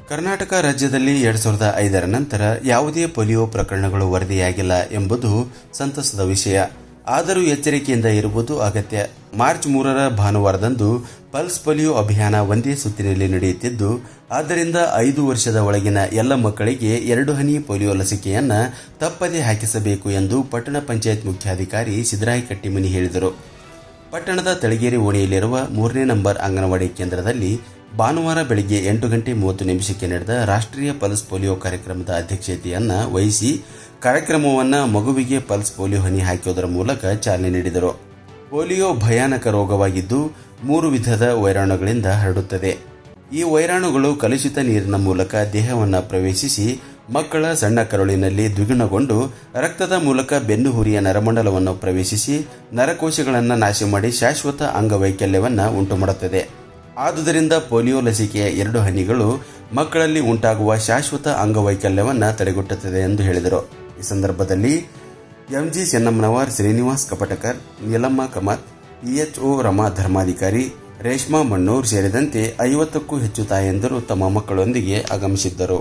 ಕರ್ನಾಟಕ ರಾಜ್ಯದಲ್ಲಿ 2005ರ ನಂತರ ಯಾವುದೇ ಪೋಲಿಯೋ ಪ್ರಕರಣಗಳು ವರದಿಯಾಗಿಲ್ಲ ಎಂಬುದು ಸಂತಸದ ವಿಷಯ. ಆದರೂ ಎಚ್ಚರಿಕೆಯಿಂದ ಇರುವುದು ಅಗತ್ಯ. ಮಾರ್ಚ್ 3ರ ಭಾನುವಾರದಂದು ಪಲ್ಸ್ ಪೋಲಿಯೋ ಅಭಿಯಾನ ಒಂದೇ ಸುತ್ತಿನಲ್ಲಿ ನಡೆಯುತ್ತಿದ್ದು, ಆದ್ದರಿಂದ 5 ವರ್ಷದ ಒಳಗಿನ ಎಲ್ಲ ಮಕ್ಕಳಿಗೆ 2 ಹನಿ ಪೋಲಿಯೋ ಲಸಿಕೆಯನ್ನು ತಪ್ಪದೇ ಹಾಕಿಸಬೇಕು ಎಂದು ಪಟ್ಟಣ ಪಂಚಾಯತ್ ಮುಖ್ಯಾಧಿಕಾರಿ ಸಿದ್ದರಾಯ ಕಟ್ಟಿಮನಿ ಹೇಳಿದರು. ಪಟ್ಟಣದ ತಳಗೇರಿ ಓಣಿಯಲ್ಲಿರುವ 3ನೇ ನಂಬರ್ ಅಂಗನವಾಡಿ ಕೇಂದ್ರದಲ್ಲಿ ಭಾನುವಾರ ಬೆಳಗ್ಗೆ 8:30 ನಡೆದ ರಾಷ್ಟ್ರೀಯ ಪಲ್ಸ್ ಪೋಲಿಯೋ ಕಾರ್ಯಕ್ರಮದ ಅಧ್ಯಕ್ಷತೆಯನ್ನು ವಹಿಸಿ ಕಾರ್ಯಕ್ರಮವನ್ನು ಮಗುವಿಗೆ ಪಲ್ಸ್ ಪೋಲಿಯೋ ಹನಿ ಹಾಕುವುದರ ಮೂಲಕ ಚಾಲನೆ ನೀಡಿದರು. ಪೋಲಿಯೋ ಭಯಾನಕ ರೋಗವಾಗಿದ್ದು 3 ವಿಧದ ವೈರಾಣುಗಳಿಂದ ಹರಡುತ್ತದೆ. ಈ ವೈರಾಣುಗಳು ಕಲುಷಿತ ನೀರಿನ ಮೂಲಕ ದೇಹವನ್ನು ಪ್ರವೇಶಿಸಿ ಮಕ್ಕಳ ಸಣ್ಣ ಕರುಳಿನಲ್ಲಿ ದ್ವಿಗುಣಗೊಂಡು ರಕ್ತದ ಮೂಲಕ ಬೆನ್ನುಹುರಿಯ ನರಮಂಡಲವನ್ನು ಪ್ರವೇಶಿಸಿ ನರಕೋಶಗಳನ್ನು ನಾಶ ಮಾಡಿ ಶಾಶ್ವತ ಅಂಗವೈಕಲ್ಯವನ್ನು ಉಂಟುಮಾಡುತ್ತದೆ. ಆದುದರಿಂದ ಪೋಲಿಯೋ ಲಸಿಕೆಯ 2 ಹನಿಗಳು ಮಕ್ಕಳಲ್ಲಿ ಉಂಟಾಗುವ ಶಾಶ್ವತ ಅಂಗವೈಕಲ್ಯವನ್ನು ತಡೆಗಟ್ಟುತ್ತದೆ ಎಂದು ಹೇಳಿದರು. ಈ ಸಂದರ್ಭದಲ್ಲಿ ಎಂಜಿ ಚೆನ್ನಮ್ಮನವರ್, ಶ್ರೀನಿವಾಸ್ ಕಪಟಕರ್, ನೀಲಮ್ಮ ಕಮತ್, ಇಎಚ್ಒ ರಮಾ ಧರ್ಮಾಧಿಕಾರಿ, ರೇಷ್ಮಾ ಮಣ್ಣೂರ್ ಸೇರಿದಂತೆ 50ಕ್ಕೂ ಹೆಚ್ಚು ತಾಯಂದಿರು ತಮ್ಮ ಮಕ್ಕಳೊಂದಿಗೆ ಆಗಮಿಸಿದ್ದರು.